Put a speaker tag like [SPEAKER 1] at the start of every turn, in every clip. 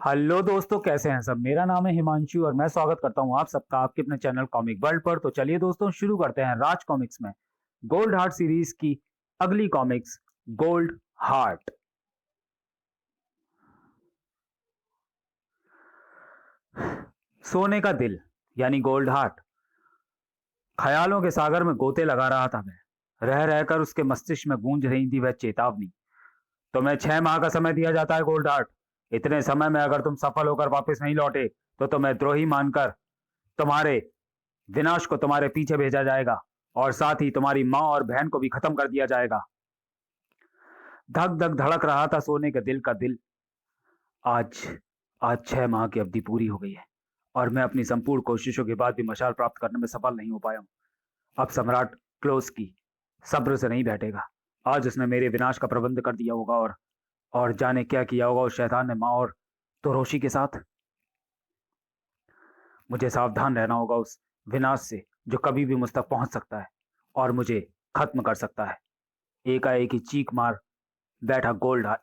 [SPEAKER 1] Hello दोस्तों, कैसे हैं सब। मेरा नाम है हिमांशु और मैं स्वागत करता हूं आप सबका आपके अपने चैनल कॉमिक वर्ल्ड पर। तो चलिए दोस्तों, शुरू करते हैं राज कॉमिक्स में गोल्ड हार्ट सीरीज की अगली कॉमिक्स, गोल्ड हार्ट। सोने का दिल यानी गोल्ड हार्ट ख्यालों के सागर में गोते लगा रहा था। मैं रह रहकर उसके मस्तिष्क में गूंज रही थी वह चेतावनी। तुम्हें 6 माह का समय दिया जाता है गोल्ड हार्ट। इतने समय में अगर तुम सफल होकर वापस नहीं लौटे तो तुम्हें द्रोही मानकर तुम्हारे विनाश को तुम्हारे पीछे भेजा जाएगा और साथ ही तुम्हारी माँ और बहन को भी खत्म कर दिया जाएगा। धक धक धड़क रहा था सोने के दिल का दिल। आज आज 6 माह की अवधि पूरी हो गई है और मैं अपनी संपूर्ण कोशिशों के बाद भी मशाल प्राप्त करने में सफल नहीं हो पाया हूँ। अब सम्राट क्लोस की सब्र से नहीं बैठेगा। आज उसने मेरे विनाश का प्रबंध कर दिया होगा और जाने क्या किया होगा उस शैतान ने माँ और तोरोशी के साथ। मुझे सावधान रहना होगा उस विनाश से जो कभी भी मुझ तक पहुंच सकता है और मुझे खत्म कर सकता है। एकाएक ही चीख मार बैठा गोल्ड हार्ट।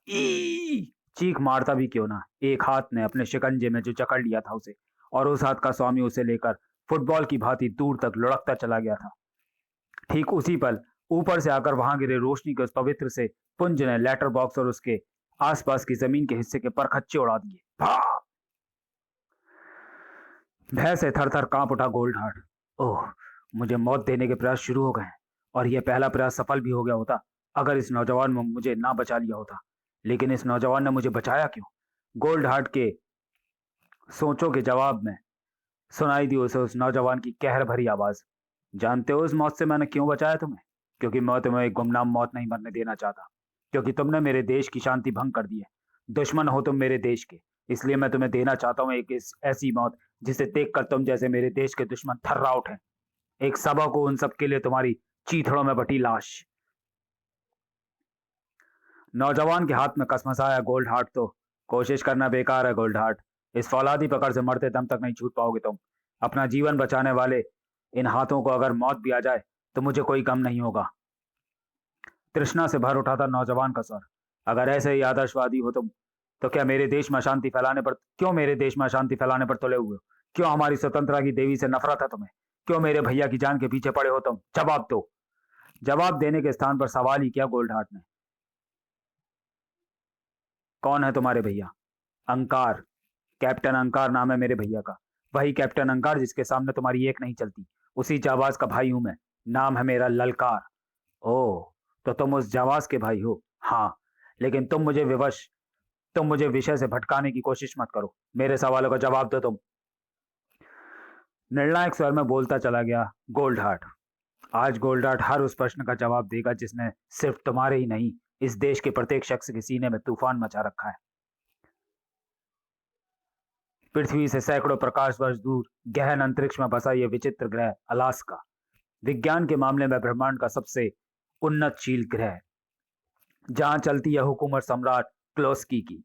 [SPEAKER 1] चीख मारता भी क्यों ना, एक हाथ ने अपने शिकंजे में जो जकड़ लिया था उसे, और उस हाथ का स्वामी उसे लेकर फुटबॉल की भांति दूर तक लुढ़कता चला गया था। ठीक उसी पल ऊपर से आकर वहां गिरे रोशनी के उस पवित्र से पुंज ने लेटर बॉक्स और उसके आसपास की जमीन के हिस्से के परखच्चे उड़ा दिए। भय से थर थर कांप उठा गोल्ड हार्ट। ओह, मुझे मौत देने के प्रयास शुरू हो गए हैं और यह पहला प्रयास सफल भी हो गया होता अगर इस नौजवान ने मुझे ना बचा लिया होता। लेकिन इस नौजवान ने मुझे बचाया क्यों? गोल्ड हार्ट के सोचों के जवाब में सुनाई दी उसे उस नौजवान की कहर भरी आवाज। जानते हो उस मौत से मैंने क्यों बचाया तुम्हें? क्योंकि मैं तुम्हें एक गुमनाम मौत नहीं मरने देना चाहता। क्योंकि तुमने मेरे देश की शांति भंग कर दी है। दुश्मन हो तुम मेरे देश के। इसलिए मैं तुम्हें देना चाहता हूँ एक ऐसी मौत जिसे देखकर तुम जैसे मेरे देश के दुश्मन थर्रा उठे। एक सबक हो उन सब के लिए तुम्हारी चीथड़ों में बटी लाश। नौजवान के हाथ में कसमसाया गोल्ड हार्ट। तो कोशिश करना बेकार है गोल्ड हार्ट। इस फौलादी पकड़ से मरते दम तक नहीं छूट पाओगे तुम। अपना जीवन बचाने वाले इन हाथों को अगर मौत भी आ जाए तो मुझे कोई गम नहीं होगा। तृष्णा से भर उठा था नौजवान का स्वर। अगर ऐसे ही आदर्शवादी हो तुम तो क्या मेरे देश में अशांति फैलाने पर क्यों मेरे देश में अशांति फैलाने पर तुले हुए हो? क्यों हमारी स्वतंत्रता की देवी से नफरत है तुम्हें? क्यों मेरे भैया की जान के पीछे पड़े हो तुम? जवाब दो। जवाब देने के स्थान पर सवाल ही किया गोल्ड हार्ट ने। कौन है तुम्हारे भैया? अंकार। कैप्टन अंकार नाम है मेरे भैया का। वही कैप्टन अंकार जिसके सामने तुम्हारी एक नहीं चलती। उसी जाबाज का भाई हूं मैं। नाम है मेरा ललकार। ओह, तो तुम उस जाबाज के भाई हो? हाँ। लेकिन तुम मुझे विषय से भटकाने की कोशिश मत करो। मेरे सवालों का जवाब दो तुम। निर्णायक स्वर में बोलता चला गया गोल्ड हार्ट। आज गोल्ड हार्ट हर उस प्रश्न का जवाब देगा जिसने सिर्फ तुम्हारे ही नहीं, इस देश के प्रत्येक शख्स के सीने में तूफान मचा रखा है। पृथ्वी से सैकड़ों प्रकाश वर्ष दूर गहन अंतरिक्ष में बसा यह विचित्र ग्रह अलास्का विज्ञान के मामले में ब्रह्मांड का सबसे उन्नतशील ग्रह है, जहां चलती है हुकूमत सम्राट क्लोस्की की,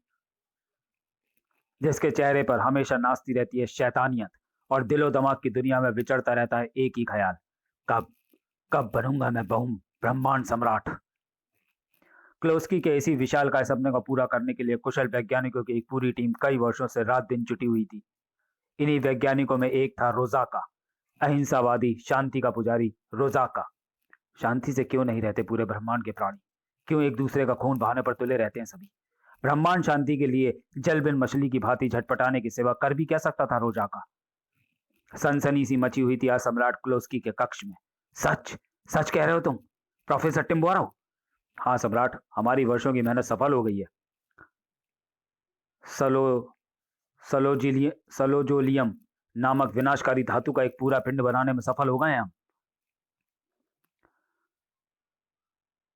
[SPEAKER 1] जिसके चेहरे पर हमेशा नाचती रहती है शैतानियत और दिलो दिमाग की दुनिया में विचरता रहता है एक ही ख्याल, कब कब बनूंगा मैं बहुम ब्रह्मांड सम्राट। क्लोस्की के इसी विशालकाय सपने को पूरा करने के लिए कुशल वैज्ञानिकों की एक पूरी टीम कई वर्षों से रात दिन जुटी हुई थी। इन्हीं वैज्ञानिकों में एक था रोजाका, अहिंसावादी शांति का पुजारी रोजाका। शांति से क्यों नहीं रहते पूरे ब्रह्मांड के प्राणी? क्यों एक दूसरे का खून बहाने पर तुले रहते हैं सभी? ब्रह्मांड शांति के लिए जल बिन मछली की भांति झटपटाने की सेवा कर भी क्या सकता था रोजाका? सनसनी सी मची हुई थी आज सम्राट क्लोस्की के कक्ष में। सच सच कह रहे हो तुम, प्रोफेसर टिम्बोरो? हाँ सम्राट, हमारी वर्षों की मेहनत सफल हो गई है। सलो सलोजोलियम नामक विनाशकारी धातु का एक पूरा पिंड बनाने में सफल हो गए हैं हम।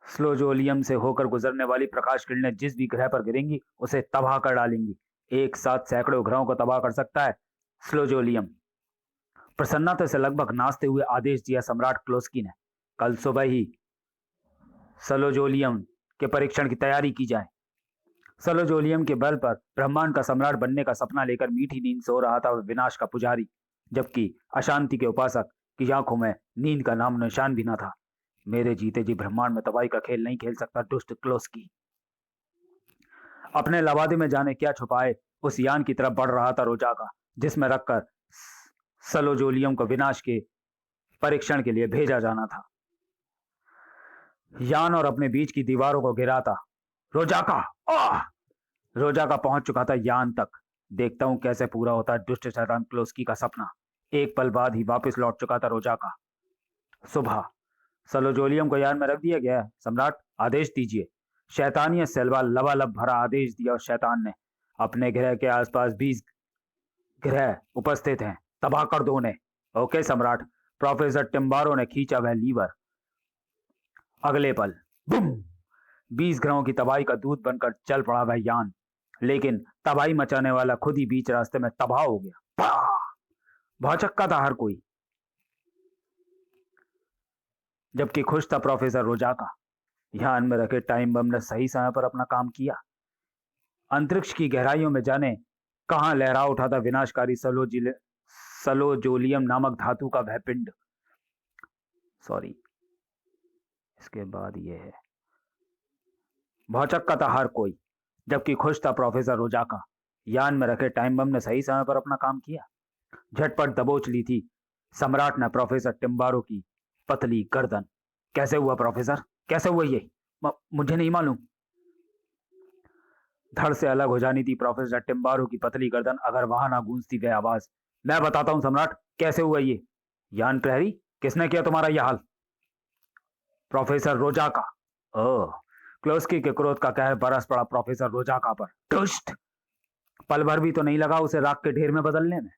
[SPEAKER 1] स्लोजोलियम से होकर गुजरने वाली प्रकाश किरणें जिस भी ग्रह पर गिरेंगी उसे तबाह कर डालेंगी। एक साथ सैकड़ों ग्रहों को तबाह कर सकता है स्लोजोलियम। प्रसन्नता से लगभग नाचते हुए आदेश दिया सम्राट क्लोस्की ने। कल सुबह ही सलोजोलियम के परीक्षण की तैयारी की जाए। सलोजोलियम के बल पर ब्रह्मांड का सम्राट बनने का सपना लेकर मीठी नींद सो रहा था विनाश का पुजारी, जबकि अशांति के उपासक की आंखों में नींद का नाम निशान भी न था। मेरे जीते जी ब्रह्मांड में तबाही का खेल नहीं खेल सकता दुष्ट क्लोस्की। अपने लबादे में जाने क्या छुपाए उस यान की तरफ बढ़ रहा था रोजाका, जिसमें रखकर सलोजोलियम को विनाश के परीक्षण के लिए भेजा जाना था। यान और अपने बीच की दीवारों को गिराता रोजाका आह! रोजाका पहुंच चुका था यान तक। देखता हूं कैसे पूरा होता है दुष्ट शैतान क्लोस्की का सपना। एक पल बाद ही वापस लौट चुका था रोजाका। सुबह सलोजोलियम को यान में रख दिया गया है। सम्राट, आदेश दीजिए। शैतानियत से लबालब भरा आदेश दिया उस शैतान ने। अपने ग्रह के आसपास 20 ग्रह उपस्थित हैं, तबाह कर दो उन्हें। ओके सम्राट। प्रोफेसर टिम्बारो ने खींचा वह लीवर। अगले पल बुम! 20 ग्रहों की तबाही का दूत बनकर चल पड़ा वह यान, लेकिन तबाही मचाने वाला खुद ही बीच रास्ते में तबाह हो गया। भौचक्का था हर कोई, जबकि खुश था प्रोफेसर रोजाका। यान में रखे टाइम बम ने सही समय पर अपना काम किया। अंतरिक्ष की गहराइयों में जाने कहां लहरा उठा था विनाशकारी सलोजोलियम नामक धातु का वह पिंड। सॉरी, इसके बाद यह है। भौचक्का था हर कोई, जबकि खुश था प्रोफेसर रोजाका। यान में रखे टाइम बम ने सही समय पर अपना काम किया। झटपट दबोच ली थी सम्राट ने प्रोफेसर टिम्बारो की पतली गर्दन। कैसे हुआ प्रोफेसर, कैसे हुआ ये? मुझे नहीं मालूम। धड़ से अलग हो जानी थी प्रोफेसर टिम्बारो की पतली गर्दन अगर वहां ना गूंजती वह आवाज। मैं बताता हूं सम्राट, कैसे हुआ ये। यान प्रहरी, किसने किया तुम्हारा यह हाल? प्रोफेसर रोजाका। ओह, क्लोस्की के क्रोध का कहर बरस पड़ा प्रोफेसर रोजाका पर। दुष्ट! पल भर भी तो नहीं लगा उसे राख के ढेर में बदलने में।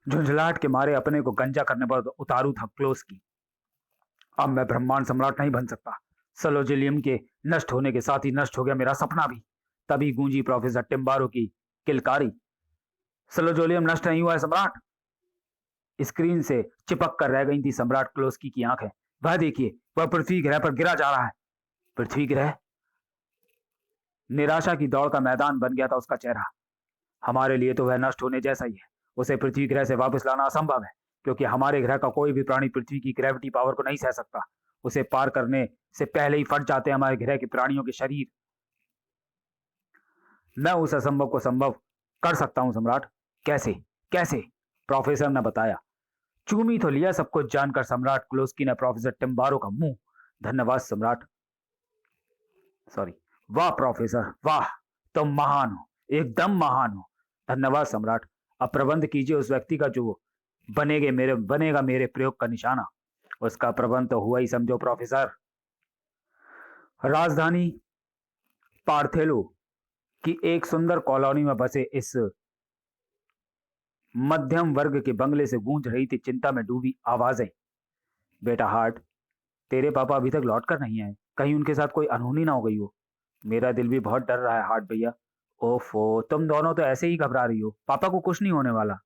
[SPEAKER 1] झुंझलाहट के मारे अपने को गंजा करने पर उतारू था क्लोस्की। अब मैं ब्रह्मांड सम्राट नहीं बन सकता। सलोजिलियम के नष्ट होने के साथ ही नष्ट हो गया मेरा सपना भी। तभी गूंजी प्रोफेसर टिम्बारो की किलकारी। सलोजोलियम नष्ट नहीं हुआ है सम्राट। स्क्रीन से चिपक कर रह गई थी सम्राट क्लोस्की की आंखें। वह देखिए, वह पृथ्वी ग्रह पर गिरा जा रहा है। पृथ्वी ग्रह? निराशा की दौड़ का मैदान बन गया था उसका चेहरा। हमारे लिए तो वह नष्ट होने जैसा ही है। उसे पृथ्वी ग्रह से वापस लाना असंभव है, क्योंकि हमारे ग्रह का कोई भी प्राणी पृथ्वी की ग्रेविटी पावर को नहीं सह सकता। उसे पार करने से पहले ही फट जाते हैं हमारे ग्रह के प्राणियों के शरीर। मैं उस असंभव को संभव कर सकता हूं सम्राट। कैसे? कैसे? प्रोफेसर ने बताया। चूमी तो लिया सब कुछ जानकर सम्राट क्लोस्की ने प्रोफेसर टिम्बारो का मुंह। धन्यवाद सम्राट। सॉरी, वाह प्रोफेसर, वाह! तुम महान हो, एकदम महान हो। धन्यवाद सम्राट। अब प्रबंध कीजिए उस व्यक्ति का जो बनेगा मेरे प्रयोग का निशाना। उसका प्रबंध तो हुआ ही समझो प्रोफेसर। राजधानी पार्थेलो की एक सुंदर कॉलोनी में बसे इस मध्यम वर्ग के बंगले से गूंज रही थी चिंता में डूबी आवाजें। बेटा हार्ट, तेरे पापा अभी तक लौट कर नहीं आए। कहीं उनके साथ कोई अनहोनी ना हो गई हो। मेरा दिल भी बहुत डर रहा है हार्ट भैया। ओफो, तुम दोनों तो ऐसे ही घबरा रही हो। पापा को कुछ नहीं होने वाला।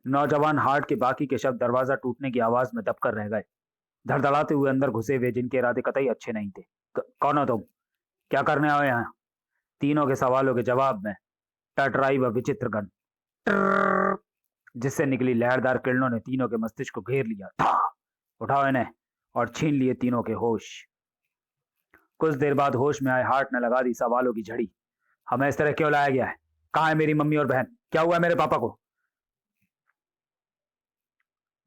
[SPEAKER 1] नौजवान हार्ट के बाकी के शब्द दरवाजा टूटने की आवाज में दबकर रह गए। धड़धड़ाते हुए अंदर घुसे हुए जिनके इरादे कतई अच्छे नहीं थे। कौन हो तुम? क्या करने आए यहाँ? तीनों के सवालों के जवाब में टटराई व विचित्र गन जिससे निकली लहरदार किरणों ने तीनों के मस्तिष्क को घेर लिया था। उठाओ इन्हें और छीन लिए तीनों के होश। कुछ देर बाद होश में आए हार्ट ने लगा दी सवालों की झड़ी। हमें इस तरह क्यों लाया गया है? कहाँ है मेरी मम्मी और बहन? क्या हुआ मेरे पापा को?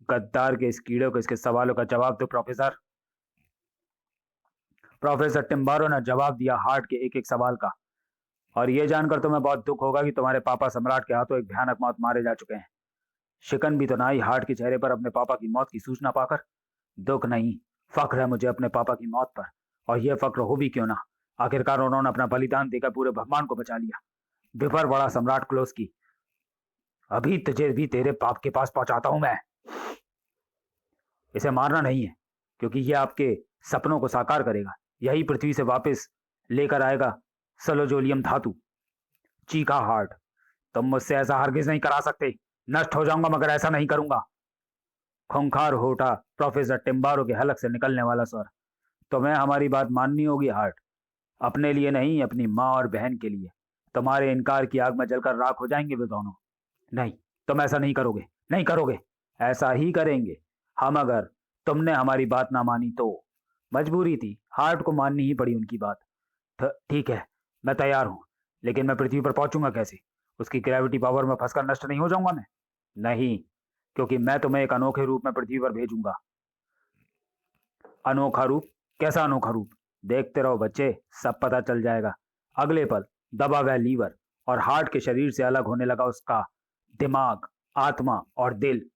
[SPEAKER 1] गद्दार के इस कीड़े को इसके सवालों का जवाब दो प्रोफेसर। प्रोफेसर टिम्बारो ने जवाब दिया हार्ट के एक एक सवाल का। और यह जानकर तुम्हें बहुत दुख होगा कि तुम्हारे पापा सम्राट के हाथों एक भयानक मौत मारे जा चुके हैं। शिकन भी तो ना आई हार्ट के चेहरे पर अपने पापा की मौत की सूचना पाकर। दुख नहीं, फख्र है मुझे अपने पापा की मौत पर। और यह फख्र हो भी क्यों ना, आखिरकार उन्होंने अपना बलिदान देकर पूरे ब्रह्मांड को बचा लिया। बिफर बड़ा सम्राट क्लोस्की। अभी तुझे भी तेरे बाप के पास पहुंचाता हूं मैं। इसे मारना नहीं है, क्योंकि यह आपके सपनों को साकार करेगा। यही पृथ्वी से वापस लेकर आएगा सलोजोलियम धातु। चीखा हार्ट। तुम मुझसे ऐसा हरगिज नहीं करा सकते। नष्ट हो जाऊंगा मगर ऐसा नहीं करूंगा। खूंखार हो उठा प्रोफेसर टिम्बारो के हलक से निकलने वाला स्वर। तुम्हें हमारी बात माननी होगी हार्ट। अपने लिए नहीं, अपनी माँ और बहन के लिए। तुम्हारे इनकार की आग में जलकर राख हो जाएंगे वे दोनों। नहीं, तुम ऐसा नहीं करोगे, नहीं करोगे। ऐसा ही करेंगे हम अगर तुमने हमारी बात ना मानी तो। मजबूरी थी, हार्ट को माननी ही पड़ी उनकी बात। ठीक है, मैं तैयार हूँ, लेकिन मैं पृथ्वी पर पहुंचूंगा कैसे? उसकी ग्रेविटी पावर में फंसकर नष्ट नहीं हो जाऊंगा मैं? नहीं, क्योंकि मैं तुम्हें एक अनोखे रूप में पृथ्वी पर भेजूंगा। अनोखा रूप? कैसा अनोखा रूप? देखते रहो बच्चे, सब पता चल जाएगा। अगले पल दबा वह लीवर और हार्ट के शरीर से अलग होने लगा उसका दिमाग, आत्मा और दिल।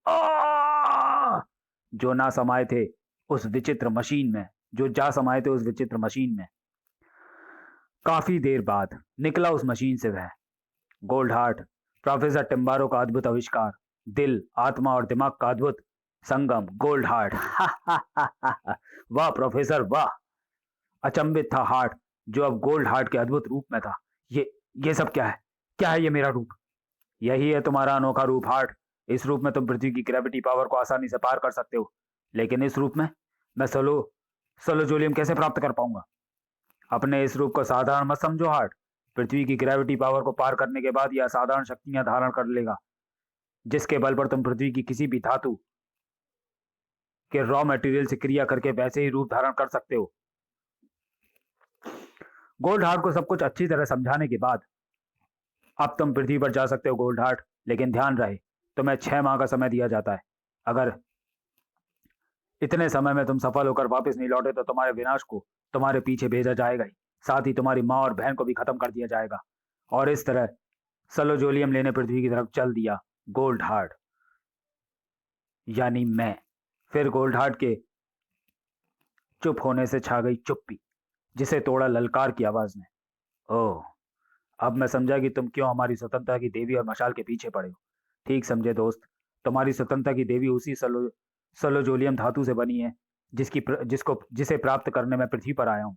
[SPEAKER 1] जो ना समाये थे उस विचित्र मशीन में, जो जा समाये थे उस विचित्र मशीन में। काफी देर बाद निकला उस मशीन से वह गोल्ड हार्ट, प्रोफेसर टिम्बारो का अद्भुत आविष्कार, दिल, आत्मा और दिमाग का अद्भुत संगम, गोल्ड हार्ट। वाह प्रोफेसर वाह! अचंभित था हार्ट, जो अब गोल्ड हार्ट के अद्भुत रूप में था। ये सब क्या है? क्या है ये मेरा रूप? यही है तुम्हारा अनोखा रूप हार्ट। इस रूप में तुम पृथ्वी की ग्रेविटी पावर को आसानी से पार कर सकते हो, लेकिन इस रूप में मैं सोलोजोलियम कैसे प्राप्त कर पाऊंगा? अपने इस रूप को साधारण मत समझो हार्ट। पृथ्वी की ग्रेविटी पावर को पार करने के बाद यह असाधारण शक्तियां धारण कर लेगा, जिसके बल पर तुम पृथ्वी की किसी भी धातु के रॉ मटेरियल से क्रिया करके वैसे ही रूप धारण कर सकते हो। गोल्ड हार्ट को सब कुछ अच्छी तरह समझाने के बाद अब तुम पृथ्वी पर जा सकते हो गोल्ड हार्ट, लेकिन ध्यान रहे तुम्हें 6 माह का समय दिया जाता है। अगर इतने समय में तुम सफल होकर वापस नहीं लौटे तो तुम्हारे विनाश को तुम्हारे पीछे भेजा जाएगा ही, साथ ही तुम्हारी माँ और बहन को भी खत्म कर दिया जाएगा। और इस तरह सलोजोलियम लेने पृथ्वी की तरफ चल दिया गोल्ड हार्ट, यानी मैं। फिर गोल्ड हार्ट के चुप होने से छा गई चुप्पी, जिसे तोड़ा ललकार की आवाज ने। ओह, अब मैं समझा कि तुम क्यों हमारी स्वतंत्रता की देवी और मशाल के पीछे पड़े हो। ठीक समझे दोस्त, तुम्हारी स्वतंत्रता की देवी उसी सलोजोलियम धातु से बनी है जिसे प्राप्त करने मैं पृथ्वी पर आया हूँ।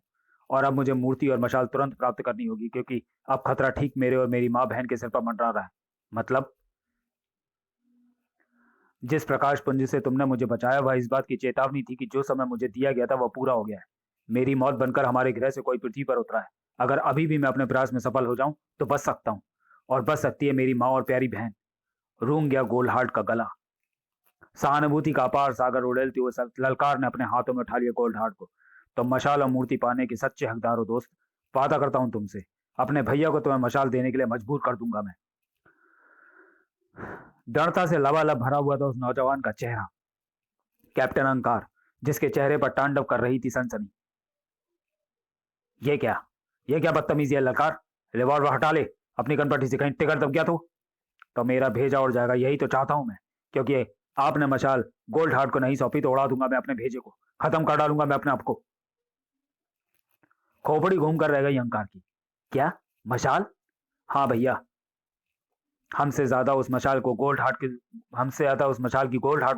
[SPEAKER 1] और अब मुझे मूर्ति और मशाल तुरंत प्राप्त करनी होगी, क्योंकि अब खतरा ठीक मेरे और मेरी माँ बहन के सिर पर मंडरा रहा है। मतलब जिस प्रकाश पुंज से तुमने मुझे बचाया वह इस बात की चेतावनी थी कि जो समय मुझे दिया गया था वह पूरा हो गया है। मेरी मौत बनकर हमारे ग्रह से कोई पृथ्वी पर उतरा है। अगर अभी भी मैं अपने प्रयास में सफल हो जाऊं तो बच सकता हूं, और बच सकती है मेरी माँ और प्यारी बहन। रूंग गया गोल्डहार्ट का गला। सहानुभूति का अपार सागर उड़ेलते हुए ललकार ने अपने हाथों में उठा लिया गोल्डहार्ट को। तुम मशाल और मूर्ति पाने के सच्चे हकदार हो दोस्त। वादा करता हूं तुमसे, अपने भैया को तुम्हें मशाल देने के लिए मजबूर कर दूंगा मैं। डरता से लबालब भरा हुआ था उस नौजवान का चेहरा, कैप्टन अंकार, जिसके चेहरे पर तांडव कर रही थी सनसनी। ये क्या, ये क्या बदतमीजी है ललकार? रिवॉल्वर हटा ले, अपनी कनपट्टी से कहीं टिकट दब गया तो मेरा भेजा उड़ जाएगा। यही तो चाहता हूं मैं, क्योंकि आपने मशाल गोल्ड हार्ट को नहीं सौंपी तो उड़ा दूंगा मैं अपने भेजे को, खत्म कर डालूंगा मैं अपने आप को। खोपड़ी घूम कर रह गई अंकार की। क्या मशाल? हाँ भैया, हमसे ज्यादा उस मशाल की गोल्ड हार्ट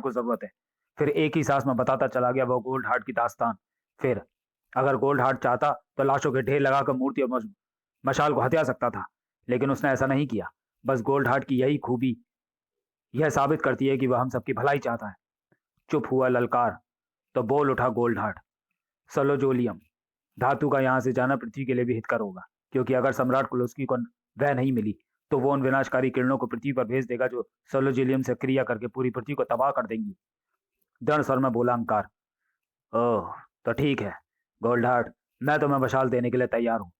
[SPEAKER 1] को जरूरत है। फिर एक ही सांस में बताता चला गया वो गोल्ड हार्ट की दास्तान। फिर अगर गोल्ड हार्ट चाहता तो लाशों के ढेर लगाकर मूर्ति और मशाल को हत्या सकता था, लेकिन उसने ऐसा नहीं किया। बस गोल्ड हार्ट की यही खूबी यह साबित करती है कि वह हम सबकी भलाई चाहता है। चुप हुआ ललकार तो बोल उठा गोल्ड हार्ट। सलोजोलियम धातु का यहां से जाना पृथ्वी के लिए भी हितकर होगा, क्योंकि अगर सम्राट कुलोस्की को वह नहीं मिली तो वो उन विनाशकारी किरणों को पृथ्वी पर भेज देगा जो सलोजिलियम से क्रिया करके पूरी पृथ्वी को तबाह कर देंगी। दृढ़ स्वर में बोला अंकार। ओह, तो ठीक है गोल्ड हार्ट, मैं तुम्हें मशाल देने के लिए तैयार हूँ।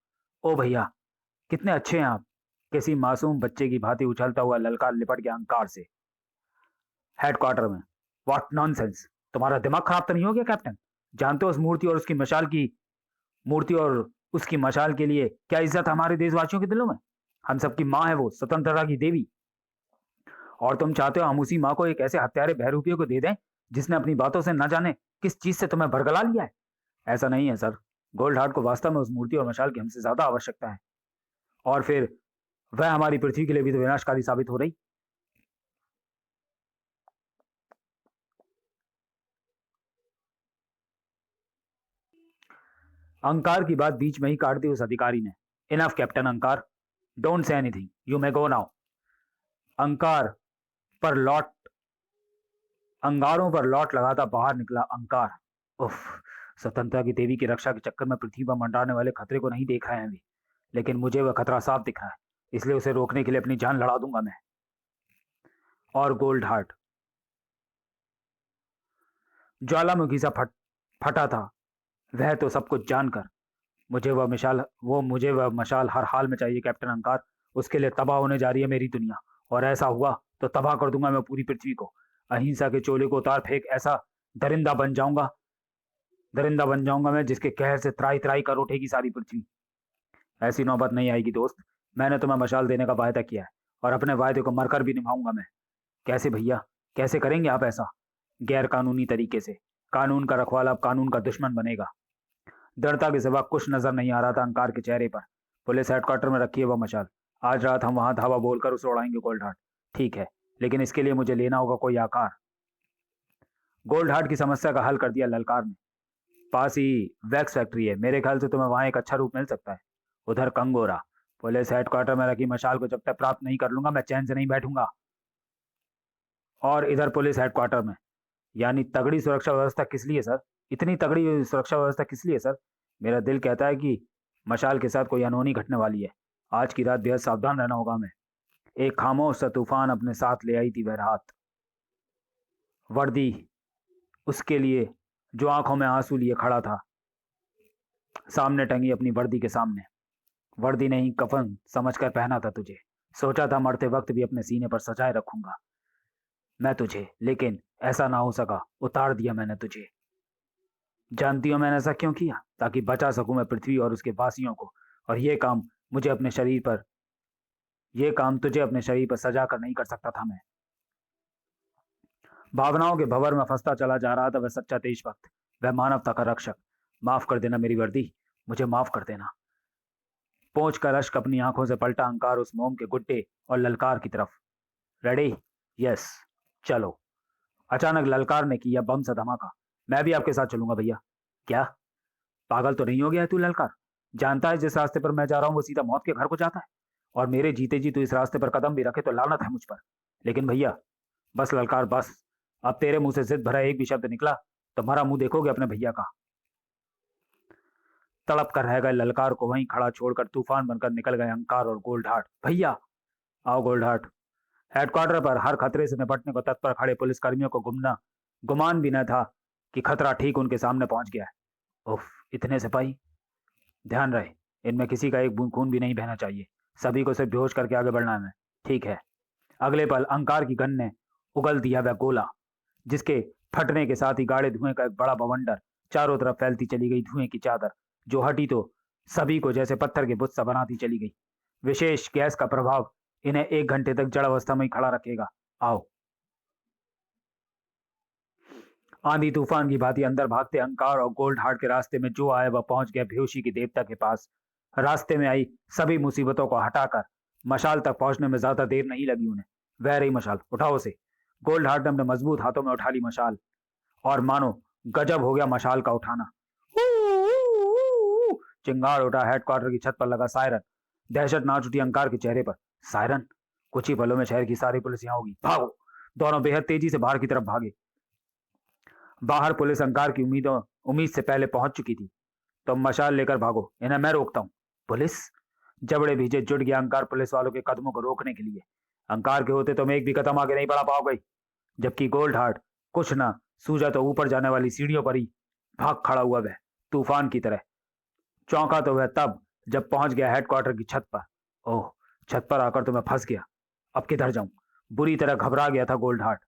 [SPEAKER 1] ओ भैया, कितने अच्छे हैं आप! किसी मासूम बच्चे की भांति उछलता हुआ ललकार लिपट गया अंकार से। हेडक्वार्टर में। What nonsense! तुम्हारा दिमाग खराब तो नहीं हो गया कैप्टन? जानते हो उस मूर्ति और उसकी मशाल के लिए क्या इज्जत है हमारे देशवासियों के दिलों में? हम सबकी माँ है वो, स्वतंत्रता की देवी। और तुम चाहते हो हम उसी माँ को एक ऐसे हत्यारे बहरूपियों को दे दें जिसने अपनी बातों से न जाने किस चीज से तुम्हें बरगला लिया है? ऐसा नहीं है सर। गोल्ड हार्ट को वास्तव में उस मूर्ति और मशाल की हमसे ज्यादा आवश्यकता है, और फिर वह हमारी पृथ्वी के लिए भी तो विनाशकारी साबित हो रही। अंकार की बात बीच में ही काट दी उस अधिकारी ने। Enough captain Ankar, don't say anything, you may go now. Ankar पर लौट अंगारों पर लौट लगाता बाहर निकला अंकार। उफ, स्वतंत्रता की देवी की रक्षा के चक्कर में पृथ्वी पर मंडराने वाले खतरे को नहीं देख रहे हैं वे, लेकिन मुझे वह खतरा साफ दिख रहा है, इसलिए उसे रोकने के लिए अपनी जान लड़ा दूंगा मैं। और गोल्ड हार्ट ज्वालामुखी सा फटा था, वह तो सब कुछ जानकर मुझे वह मशाल हर हाल में चाहिए कैप्टन अंकार। उसके लिए तबाह होने जा रही है मेरी दुनिया, और ऐसा हुआ तो तबाह कर दूंगा मैं पूरी पृथ्वी को। अहिंसा के चोले को उतार फेंक ऐसा दरिंदा बन जाऊंगा दरिंदा बन जाऊंगा मैं, जिसके कहर से त्राई त्राई कर उठेगी सारी पृथ्वी। ऐसी नौबत नहीं आएगी दोस्त। मैंने तुम्हें मशाल देने का वायदा किया है, और अपने वायदे को मरकर भी निभाऊंगा मैं। कैसे भैया, कैसे करेंगे आप ऐसा? गैर कानूनी तरीके से। कानून का रखवाला अब कानून का दुश्मन बनेगा। दृढ़ता के सिवा कुछ नजर नहीं आ रहा था अंकार के चेहरे पर। पुलिस हेडक्वार्टर में रखी है वह मशाल। आज रात हम वहां धावा बोलकर उसे उड़ाएंगे गोल्ड हार्ट। ठीक है, लेकिन इसके लिए मुझे लेना होगा कोई आकार। गोल्ड हार्ट की समस्या का हल कर दिया ललकार ने। पास ही वैक्स फैक्ट्री है, मेरे ख्याल से तुम्हें वहां एक अच्छा रूप मिल सकता है। उधर कंगोरा। पुलिस हेडक्वार्टर में रखी मशाल को जब तक प्राप्त नहीं कर लूंगा मैं चैन से नहीं बैठूंगा। और इधर पुलिस हेडक्वार्टर में, यानी तगड़ी सुरक्षा व्यवस्था किस लिए सर? इतनी तगड़ी सुरक्षा व्यवस्था किस लिए सर? मेरा दिल कहता है कि मशाल के साथ कोई अनहोनी घटने वाली है। आज की रात बेहद सावधान रहना होगा हमें। एक खामोश सा तूफान अपने साथ ले आई थी वह रात। वर्दी उसके लिए, जो आंखों में आंसू लिए खड़ा था, सामने टंगी अपनी वर्दी के सामने। वर्दी नहीं, कफन समझकर पहना था तुझे। सोचा था मरते वक्त भी अपने सीने पर सजाए रखूंगा मैं तुझे, लेकिन ऐसा ना हो सका। उतार दिया मैंने तुझे। जानती हो मैंने ऐसा क्यों किया? ताकि बचा सकूं मैं पृथ्वी और उसके वासियों को। और ये काम तुझे अपने शरीर पर सजा कर नहीं कर सकता था मैं। भावनाओं के भंवर में फंसता चला जा रहा था वह सच्चा देशभक्त, वह मानवता का रक्षक। माफ कर देना मेरी वर्दी, मुझे माफ कर देना। पोंछ कर अश्क अपनी आंखों से पलटा अंकार उस मोम के गुड्डे और ललकार की तरफ। रेडी? यस, चलो। अचानक ललकार ने किया बम सा धमाका। मैं भी आपके साथ चलूंगा भैया। क्या? पागल तो नहीं हो गया है तू ललकार? जानता है जिस रास्ते पर मैं जा रहा हूं वो सीधा मौत के घर को जाता है, और मेरे जीते जी तू इस रास्ते पर कदम भी रखे तो लानत है मुझ पर। लेकिन भैया, बस ललकार बस। अब तेरे मुंह से जिद भरा एक भी शब्द निकला तो हमारा मुंह देखोगे अपने भैया का। तड़प कर रह गए ललकार को वहीं खड़ा छोड़कर तूफान बनकर निकल गए अंकार और गोल्ड हार्ट। भैया! आओ गोल्ड हार्ट। हेडक्वार्टर पर हर खतरे से निपटने को तत्पर खड़े पुलिसकर्मियों को गुमान भी न था कि खतरा ठीक उनके सामने पहुंच गया है। उफ, इतने सिपाही! ध्यान रहे, इनमें किसी का एक बूंद खून भी नहीं बहना चाहिए। सभी को सिर्फ बेहोश करके आगे बढ़ना है। ठीक है। अगले पल अंकार की गन ने उगल दिया वह गोला, जिसके फटने के साथ ही गाढ़े धुएं का एक बड़ा बवंडर चारों तरफ फैलती चली गई। धुएं की चादर जो हटी तो सभी को जैसे पत्थर के बुत सा बनाती चली गई। विशेष गैस का प्रभाव इन्हें 1 घंटे तक जड़ अवस्था में ही खड़ा रखेगा। आओ। आंधी तूफान की भांति अंदर भागते अंकार और गोल्ड हार्ट के रास्ते में जो आया वह पहुंच गया बेहोशी की देवता के पास। रास्ते में आई सभी मुसीबतों को हटाकर मशाल तक पहुंचने में ज्यादा देर नहीं लगी उन्हें। वह रही मशाल, उठाओ से। गोल्ड हार्ट ने अपने मजबूत हाथों में उठा ली मशाल, और मानो गजब हो गया मशाल का उठाना। चिंगार उठा हेडक्वार्टर की छत पर लगा सायरन। दहशत नाच उठी अंकार के चेहरे पर। सायरन! कुछ ही पलों में शहर की सारी पुलिस यहां होगी। भागो! दोनों बेहद तेजी से बाहर की तरफ भागे। बाहर पुलिस अंकार की उम्मीद से पहले पहुंच चुकी थी। तुम मशाल लेकर भागो, इन्हें मैं रोकता हूं। पुलिस? जबड़े भीजे जुट गया अंकार पुलिस वालों के कदमों को रोकने के लिए। अंकार के होते तुम एक भी कदम आगे नहीं बढ़ा पाओगे। जबकि गोल्ड हार्ट कुछ ना सूझा तो ऊपर जाने वाली सीढ़ियों पर ही भाग खड़ा हुआ वह, तूफान की तरह। चौंका तो वह तब जब पहुंच गया हेडक्वार्टर की छत पर। ओह, छत पर आकर तो मैं फंस गया। अब किधर जाऊं? बुरी तरह घबरा गया था गोल्ड हार्ट।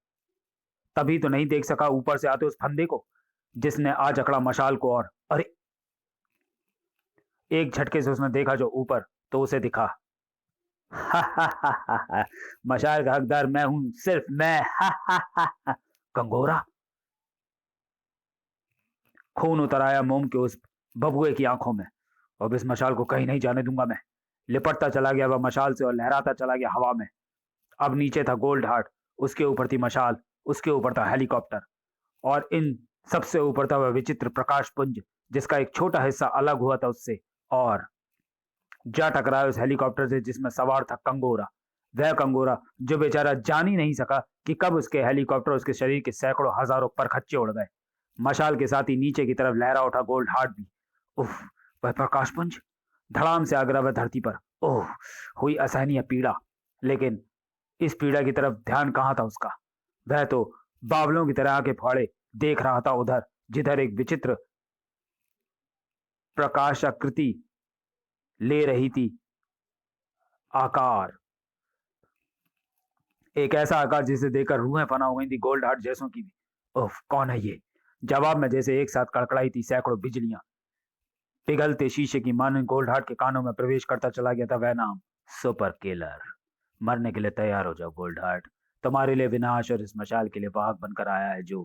[SPEAKER 1] तभी तो नहीं देख सका ऊपर से आते उस फंदे को, जिसने आज अकड़ा मशाल को। और अरे, एक झटके से उसने देखा जो ऊपर, तो उसे दिखा। मशाल का हकदार मैं हूं, सिर्फ मैं। कंगोरा! खून उतर आया मोम के उस बबुए की आंखों में। अब इस मशाल को कहीं नहीं जाने दूंगा मैं। लिपटता चला गया वह मशाल से और लहराता चला गया हवा में। अब नीचे था गोल्ड हार्ट, उसके ऊपर थी मशाल, उसके ऊपर था हेलीकॉप्टर, और इन सबसे ऊपर था वह विचित्र प्रकाश पुंज, जिसका एक छोटा हिस्सा अलग हुआ था उससे और जा टकराया उस हेलीकॉप्टर से जिसमें सवार था कंगोरा। वह कंगोरा जो बेचारा जान ही नहीं सका कि कब उसके हेलीकॉप्टर उसके शरीर के सैकड़ों हजारों परखच्चे उड़ गए। मशाल के साथ ही नीचे की तरफ लहरा उठा गोल्ड हार्ट भी। उफ, वह प्रकाशपुंज! धड़ाम से आ गिरा वह धरती पर। ओह, हुई असहनीय पीड़ा। लेकिन इस पीड़ा की तरफ ध्यान कहाँ था उसका? वह तो बावलों की तरह आके फाड़े देख रहा था उधर, जिधर एक विचित्र प्रकाशाकृति ले रही थी आकार, एक ऐसा आकार जिसे देखकर रूहें फना हो गई थी गोल्ड हार्ट जैसों की भी। उफ, कौन है ये? जवाब में जैसे एक साथ कड़कड़ाई थी सैकड़ों बिजलियां। पिघलते शीशे की मानो गोल्ड हार्ट के कानों में प्रवेश करता चला गया था वह नाम, सुपर किलर। मरने के लिए तैयार हो जाओ गोल्ड हार्ट, तुम्हारे लिए विनाश और इस मशाल के लिए वाहक बनकर आया है जो।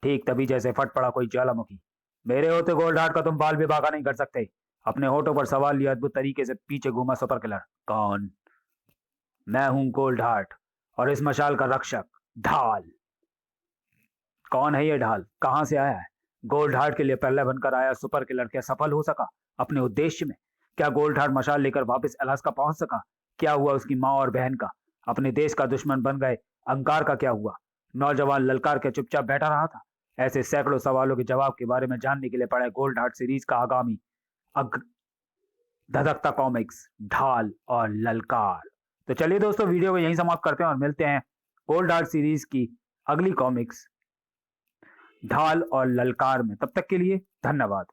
[SPEAKER 1] ठीक तभी जैसे फट पड़ा कोई ज्वालामुखी। मेरे होते गोल्ड हार्ट का तुम बाल भी बाका नहीं कर सकते। अपने होठों पर सवाल लिया अद्भुत तरीके से पीछे घूमा सुपर किलर। कौन? मैं हूं गोल्ड हार्ट और इस मशाल का रक्षक, ढाल। कौन है ये ढाल? कहां से आया है? गोल्ड हार्ट के लिए पहले बनकर आया सुपर किलर क्या सफल हो सका अपने उद्देश्य में? क्या गोल्ड हार्ट मशाल लेकर वापस अलास्का पहुंच सका? क्या हुआ उसकी मां और बहन का? अपने देश का दुश्मन बन गए अंकार का क्या हुआ? नौजवान ललकार के चुपचाप बैठा रहा था। ऐसे सैकड़ों सवालों के जवाब के बारे में जानने के लिए पढ़े गोल्ड हार्ट सीरीज का आगामी धधकता कॉमिक्स, ढाल और ललकार। तो चलिए दोस्तों, वीडियो को यहीं समाप्त करते हैं और मिलते हैं गोल्ड हार्ट सीरीज की अगली कॉमिक्स ढाल और ललकार में। तब तक के लिए धन्यवाद।